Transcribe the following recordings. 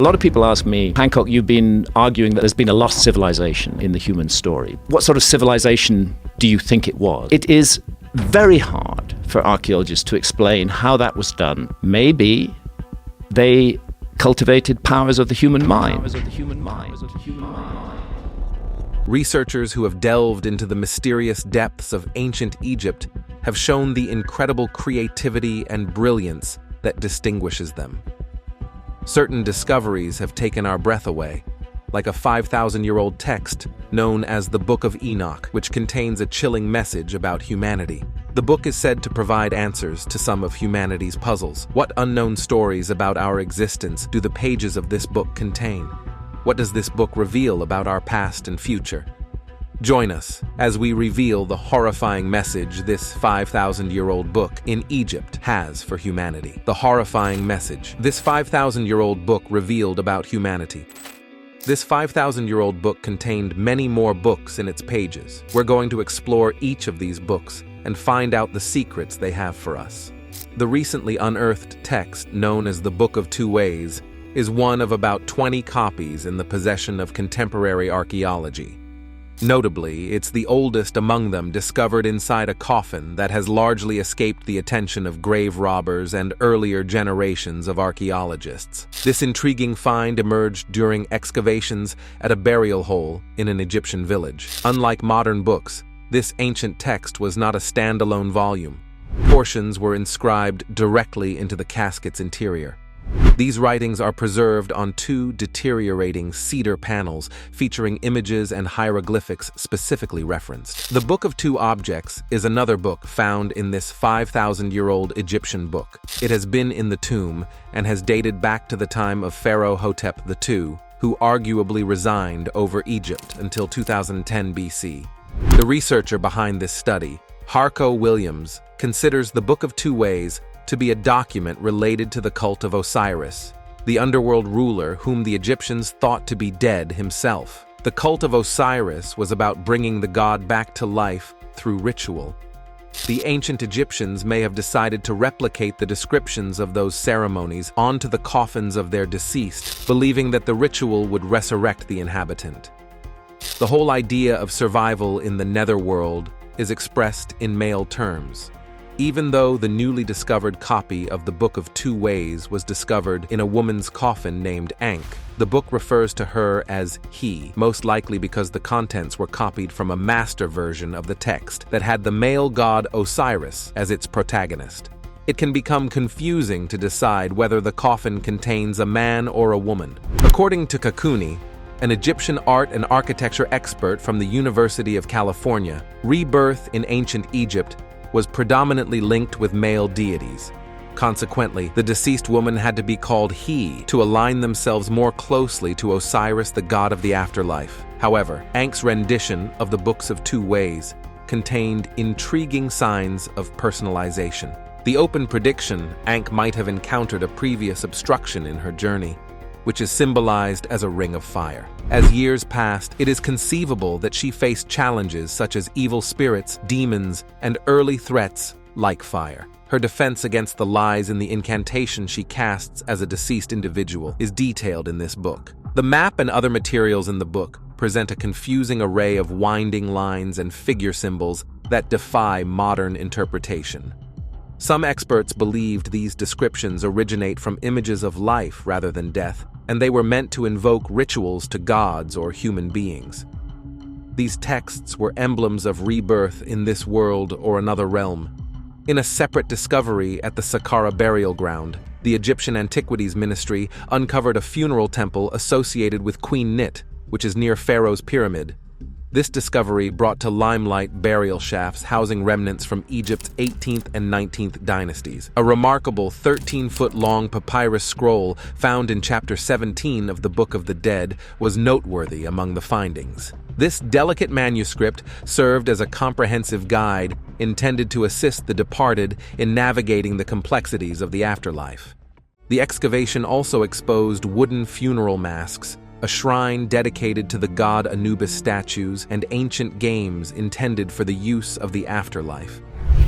A lot of people ask me, Hancock, you've been arguing that there's been a lost civilization in the human story. What sort of civilization do you think it was? It is very hard for archaeologists to explain how that was done. Maybe they cultivated powers of the human mind. Researchers who have delved into the mysterious depths of ancient Egypt have shown the incredible creativity and brilliance that distinguishes them. Certain discoveries have taken our breath away, like a 5,000-year-old text known as the Book of Enoch, which contains a chilling message about humanity. The book is said to provide answers to some of humanity's puzzles. What unknown stories about our existence do the pages of this book contain? What does this book reveal about our past and future? Join us as we reveal the horrifying message this 5,000-year-old book in Egypt has for humanity. The horrifying message this 5,000-year-old book revealed about humanity. This 5,000-year-old book contained many more books in its pages. We're going to explore each of these books and find out the secrets they have for us. The recently unearthed text, known as the Book of Two Ways, is one of about 20 copies in the possession of contemporary archaeology. Notably, it's the oldest among them, discovered inside a coffin that has largely escaped the attention of grave robbers and earlier generations of archaeologists. This intriguing find emerged during excavations at a burial hole in an Egyptian village. Unlike modern books, this ancient text was not a standalone volume. Portions were inscribed directly into the casket's interior. These writings are preserved on two deteriorating cedar panels featuring images and hieroglyphics specifically referenced. The Book of Two Objects is another book found in this 5,000-year-old Egyptian book. It has been in the tomb and has dated back to the time of Pharaoh Hotep II, who arguably resigned over Egypt until 2010 BC. The researcher behind this study, Harco Williams, considers the Book of Two Ways to be a document related to the cult of Osiris, the underworld ruler whom the Egyptians thought to be dead himself. The cult of Osiris was about bringing the god back to life through ritual. The ancient Egyptians may have decided to replicate the descriptions of those ceremonies onto the coffins of their deceased, believing that the ritual would resurrect the inhabitant. The whole idea of survival in the netherworld is expressed in male terms. Even though the newly discovered copy of the Book of Two Ways was discovered in a woman's coffin named Ankh, the book refers to her as he, most likely because the contents were copied from a master version of the text that had the male god Osiris as its protagonist. It can become confusing to decide whether the coffin contains a man or a woman. According to Kakuni, an Egyptian art and architecture expert from the University of California, rebirth in ancient Egypt was predominantly linked with male deities. Consequently, the deceased woman had to be called he to align themselves more closely to Osiris, the god of the afterlife. However, Ankh's rendition of the Books of Two Ways contained intriguing signs of personalization. The open prediction Ankh might have encountered a previous obstruction in her journey, which is symbolized as a ring of fire. As years passed, it is conceivable that she faced challenges such as evil spirits, demons, and early threats like fire. Her defense against the lies in the incantation she casts as a deceased individual is detailed in this book. The map and other materials in the book present a confusing array of winding lines and figure symbols that defy modern interpretation. Some experts believed these descriptions originate from images of life rather than death, and they were meant to invoke rituals to gods or human beings. These texts were emblems of rebirth in this world or another realm. In a separate discovery at the Saqqara burial ground, the Egyptian Antiquities Ministry uncovered a funeral temple associated with Queen Nit, which is near Pharaoh's pyramid. This discovery brought to limelight burial shafts housing remnants from Egypt's 18th and 19th dynasties. A remarkable 13-foot-long papyrus scroll found in Chapter 17 of the Book of the Dead was noteworthy among the findings. This delicate manuscript served as a comprehensive guide intended to assist the departed in navigating the complexities of the afterlife. The excavation also exposed wooden funeral masks, a shrine dedicated to the god Anubis statues, and ancient games intended for the use of the afterlife.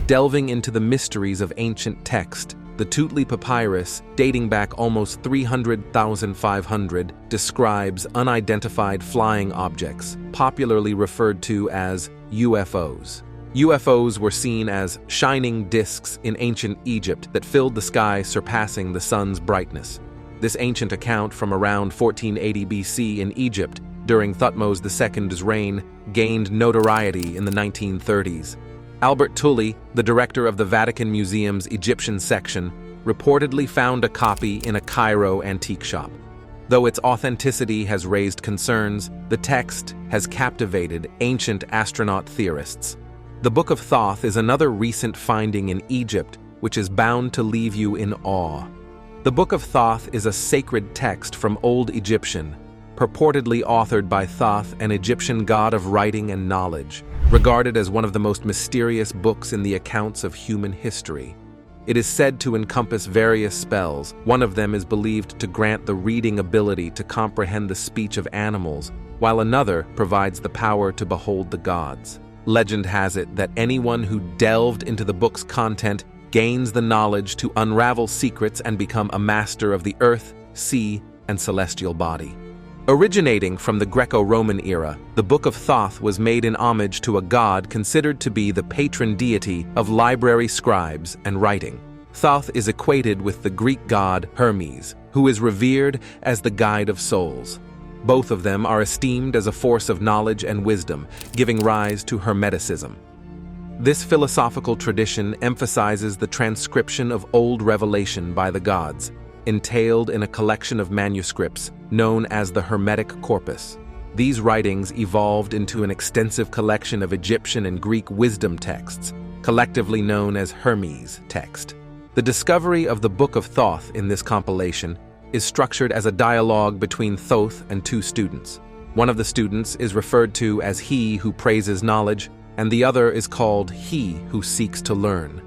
Delving into the mysteries of ancient text The Tutli Papyrus, dating back almost 300,500, describes unidentified flying objects, popularly referred to as UFOs. UFOs were seen as shining discs in ancient Egypt that filled the sky, surpassing the sun's brightness. This ancient account from around 1480 BC in Egypt, during Thutmose II's reign, gained notoriety in the 1930s. Albert Tully, the director of the Vatican Museum's Egyptian section, reportedly found a copy in a Cairo antique shop. Though its authenticity has raised concerns, the text has captivated ancient astronaut theorists. The Book of Thoth is another recent finding in Egypt, which is bound to leave you in awe. The Book of Thoth is a sacred text from Old Egyptian, purportedly authored by Thoth, an Egyptian god of writing and knowledge, regarded as one of the most mysterious books in the accounts of human history. It is said to encompass various spells. One of them is believed to grant the reading ability to comprehend the speech of animals, while another provides the power to behold the gods. Legend has it that anyone who delved into the book's content gains the knowledge to unravel secrets and become a master of the earth, sea, and celestial body. Originating from the Greco-Roman era, the Book of Thoth was made in homage to a god considered to be the patron deity of library scribes and writing. Thoth is equated with the Greek god Hermes, who is revered as the guide of souls. Both of them are esteemed as a force of knowledge and wisdom, giving rise to Hermeticism. This philosophical tradition emphasizes the transcription of old revelation by the gods, entailed in a collection of manuscripts known as the Hermetic Corpus. These writings evolved into an extensive collection of Egyptian and Greek wisdom texts, collectively known as Hermes text. The discovery of the Book of Thoth in this compilation is structured as a dialogue between Thoth and two students. One of the students is referred to as he who praises knowledge, and the other is called he who seeks to learn.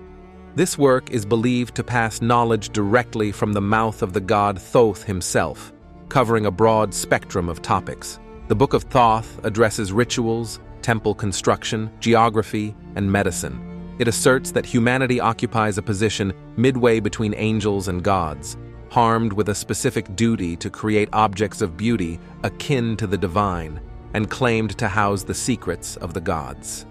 This work is believed to pass knowledge directly from the mouth of the god Thoth himself, covering a broad spectrum of topics. The Book of Thoth addresses rituals, temple construction, geography, and medicine. It asserts that humanity occupies a position midway between angels and gods, armed with a specific duty to create objects of beauty akin to the divine, and claimed to house the secrets of the gods.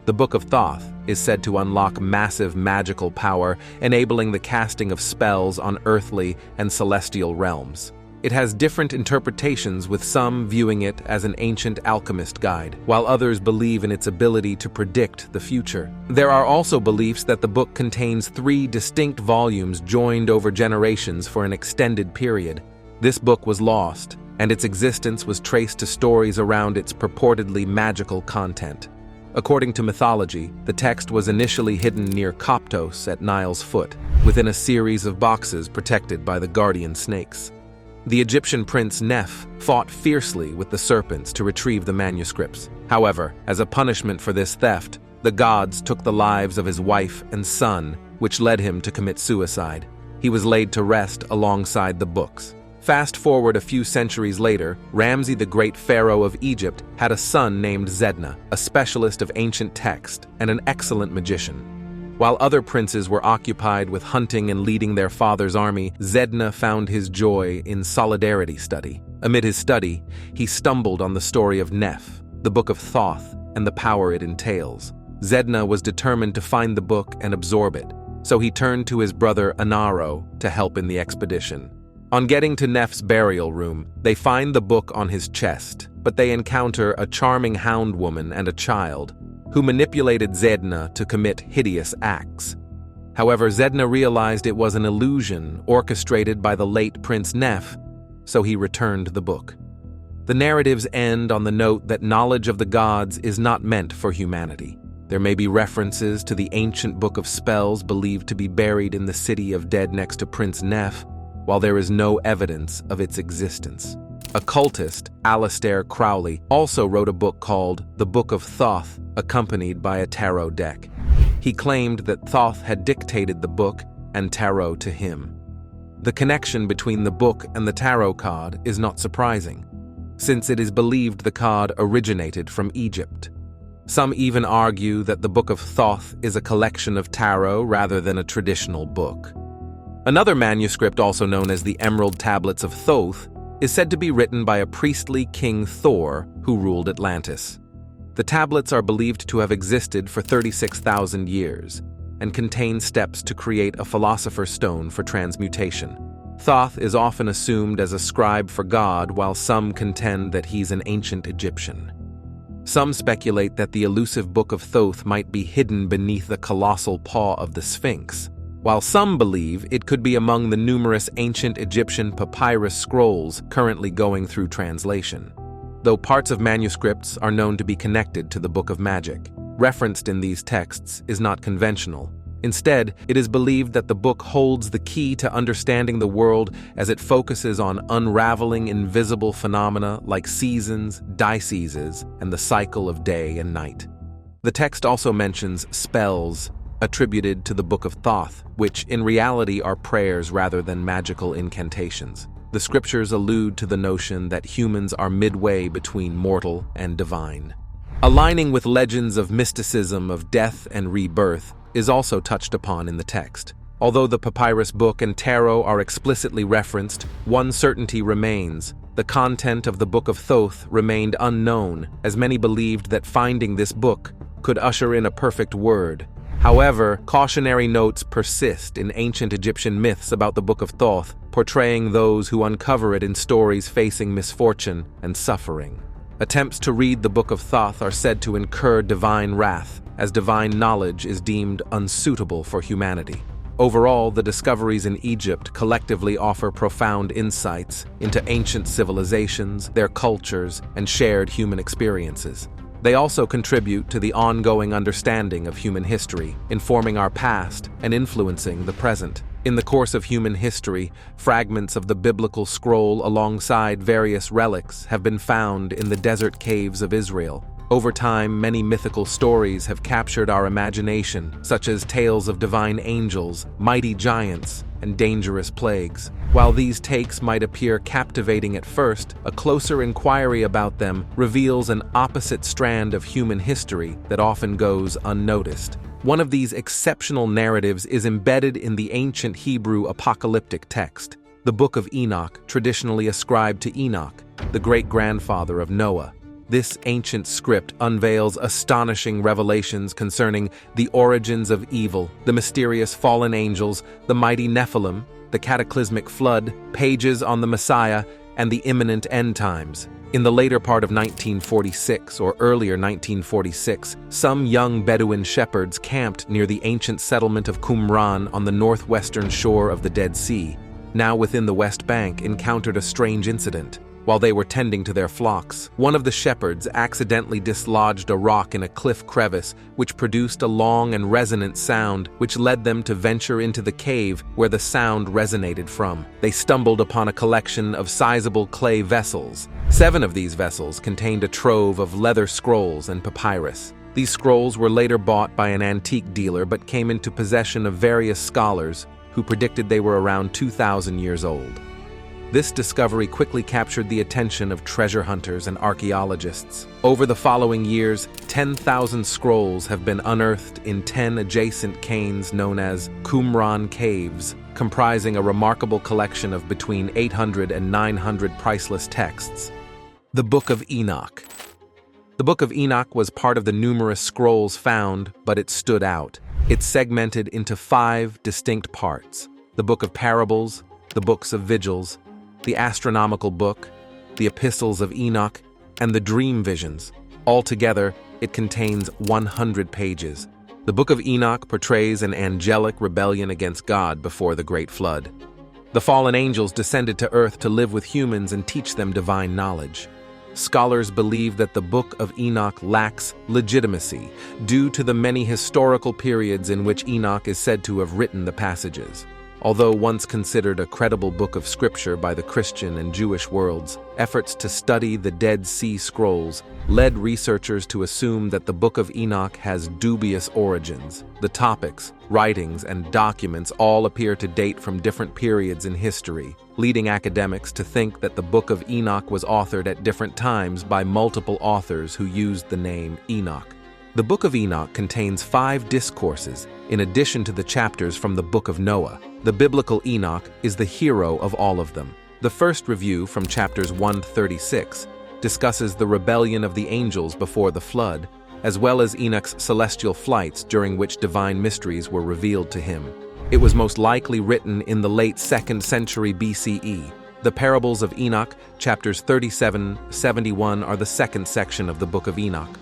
The Book of Thoth is said to unlock massive magical power, enabling the casting of spells on earthly and celestial realms. It has different interpretations, with some viewing it as an ancient alchemist guide, while others believe in its ability to predict the future. There are also beliefs that the book contains 3 distinct volumes joined over generations for an extended period. This book was lost, and its existence was traced to stories around its purportedly magical content. According to mythology, the text was initially hidden near Coptos at Nile's foot, within a series of boxes protected by the guardian snakes. The Egyptian prince Neph fought fiercely with the serpents to retrieve the manuscripts. However, as a punishment for this theft, the gods took the lives of his wife and son, which led him to commit suicide. He was laid to rest alongside the books. Fast forward a few centuries later, Ramses the Great Pharaoh of Egypt had a son named Zedna, a specialist of ancient text and an excellent magician. While other princes were occupied with hunting and leading their father's army, Zedna found his joy in solidarity study. Amid his study, he stumbled on the story of Neph, the Book of Thoth, and the power it entails. Zedna was determined to find the book and absorb it, so he turned to his brother Anaro to help in the expedition. On getting to Neph's burial room, they find the book on his chest, but they encounter a charming hound woman and a child, who manipulated Zedna to commit hideous acts. However, Zedna realized it was an illusion orchestrated by the late Prince Neph, so he returned the book. The narratives end on the note that knowledge of the gods is not meant for humanity. There may be references to the ancient book of spells believed to be buried in the city of dead next to Prince Neph, while there is no evidence of its existence. Occultist Aleister Crowley also wrote a book called The Book of Thoth, accompanied by a tarot deck. He claimed that Thoth had dictated the book and tarot to him. The connection between the book and the tarot card is not surprising, since it is believed the card originated from Egypt. Some even argue that the Book of Thoth is a collection of tarot rather than a traditional book. Another manuscript, also known as the Emerald Tablets of Thoth, is said to be written by a priestly king Thor who ruled Atlantis. The tablets are believed to have existed for 36,000 years and contain steps to create a philosopher's stone for transmutation. Thoth is often assumed as a scribe for God, while some contend that he's an ancient Egyptian. Some speculate that the elusive Book of Thoth might be hidden beneath the colossal paw of the Sphinx, while some believe it could be among the numerous ancient Egyptian papyrus scrolls currently going through translation. Though parts of manuscripts are known to be connected to the Book of Magic, referenced in these texts is not conventional. Instead, it is believed that the book holds the key to understanding the world as it focuses on unraveling invisible phenomena like seasons, diseases, and the cycle of day and night. The text also mentions spells attributed to the Book of Thoth, which in reality are prayers rather than magical incantations. The scriptures allude to the notion that humans are midway between mortal and divine. Aligning with legends of mysticism of death and rebirth is also touched upon in the text. Although the papyrus book and tarot are explicitly referenced, one certainty remains. The content of the Book of Thoth remained unknown, as many believed that finding this book could usher in a perfect word. However, cautionary notes persist in ancient Egyptian myths about the Book of Thoth, portraying those who uncover it in stories facing misfortune and suffering. Attempts to read the Book of Thoth are said to incur divine wrath, as divine knowledge is deemed unsuitable for humanity. Overall, the discoveries in Egypt collectively offer profound insights into ancient civilizations, their cultures, and shared human experiences. They also contribute to the ongoing understanding of human history, informing our past and influencing the present. In the course of human history, fragments of the biblical scroll alongside various relics have been found in the desert caves of Israel. Over time, many mythical stories have captured our imagination, such as tales of divine angels, mighty giants, and dangerous plagues. While these takes might appear captivating at first, a closer inquiry about them reveals an opposite strand of human history that often goes unnoticed. One of these exceptional narratives is embedded in the ancient Hebrew apocalyptic text, the Book of Enoch, traditionally ascribed to Enoch, the great-grandfather of Noah. This ancient script unveils astonishing revelations concerning the origins of evil, the mysterious fallen angels, the mighty Nephilim, the cataclysmic flood, pages on the Messiah, and the imminent end times. In the later part of 1946 or earlier 1946, some young Bedouin shepherds camped near the ancient settlement of Qumran on the northwestern shore of the Dead Sea, now within the West Bank, encountered a strange incident. While they were tending to their flocks, one of the shepherds accidentally dislodged a rock in a cliff crevice, which produced a long and resonant sound, which led them to venture into the cave where the sound resonated from. They stumbled upon a collection of sizable clay vessels. 7 of these vessels contained a trove of leather scrolls and papyrus. These scrolls were later bought by an antique dealer but came into possession of various scholars who predicted they were around 2,000 years old. This discovery quickly captured the attention of treasure hunters and archaeologists. Over the following years, 10,000 scrolls have been unearthed in 10 adjacent caves known as Qumran Caves, comprising a remarkable collection of between 800 and 900 priceless texts. The Book of Enoch. The Book of Enoch was part of the numerous scrolls found, but it stood out. It's segmented into 5 distinct parts: the Book of Parables, the Books of Vigils, the Astronomical Book, the Epistles of Enoch, and the Dream Visions. Altogether, it contains 100 pages. The Book of Enoch portrays an angelic rebellion against God before the Great Flood. The fallen angels descended to earth to live with humans and teach them divine knowledge. Scholars believe that the Book of Enoch lacks legitimacy due to the many historical periods in which Enoch is said to have written the passages. Although once considered a credible book of scripture by the Christian and Jewish worlds, efforts to study the Dead Sea Scrolls led researchers to assume that the Book of Enoch has dubious origins. The topics, writings, and documents all appear to date from different periods in history, leading academics to think that the Book of Enoch was authored at different times by multiple authors who used the name Enoch. The Book of Enoch contains 5 discourses in addition to the chapters from the Book of Noah. The biblical Enoch is the hero of all of them. The first review from chapters 136 discusses the rebellion of the angels before the flood, as well as Enoch's celestial flights during which divine mysteries were revealed to him. It was most likely written in the late 2nd century BCE. The parables of Enoch, chapters 37-71, are the second section of the Book of Enoch.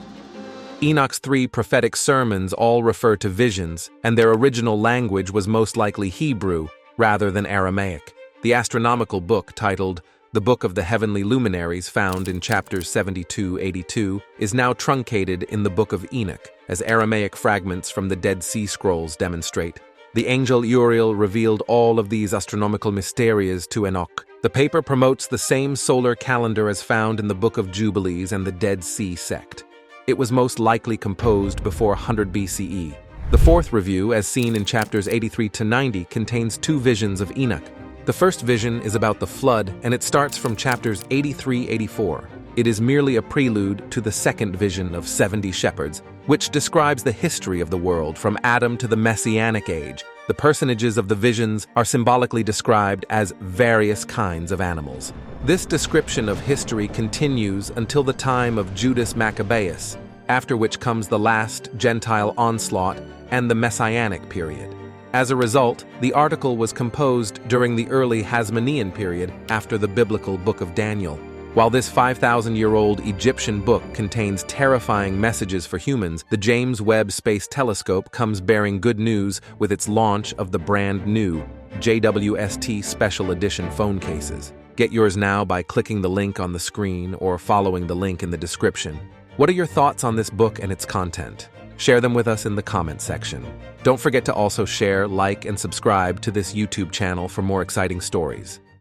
Enoch's 3 prophetic sermons all refer to visions, and their original language was most likely Hebrew rather than Aramaic. The astronomical book titled The Book of the Heavenly Luminaries, found in chapters 72-82, is now truncated in the Book of Enoch, as Aramaic fragments from the Dead Sea Scrolls demonstrate. The angel Uriel revealed all of these astronomical mysteries to Enoch. The paper promotes the same solar calendar as found in the Book of Jubilees and the Dead Sea sect. It was most likely composed before 100 BCE. The fourth review, as seen in chapters 83-90, contains 2 visions of Enoch. The first vision is about the flood, and it starts from chapters 83-84. It is merely a prelude to the second vision of 70 shepherds, which describes the history of the world from Adam to the Messianic age. The personages of the visions are symbolically described as various kinds of animals. This description of history continues until the time of Judas Maccabeus, after which comes the last Gentile onslaught and the Messianic period. As a result, the article was composed during the early Hasmonean period after the biblical Book of Daniel. While this 5,000-year-old Egyptian book contains terrifying messages for humans, the James Webb Space Telescope comes bearing good news with its launch of the brand new JWST Special Edition phone cases. Get yours now by clicking the link on the screen or following the link in the description. What are your thoughts on this book and its content? Share them with us in the comment section. Don't forget to also share, like, and subscribe to this YouTube channel for more exciting stories.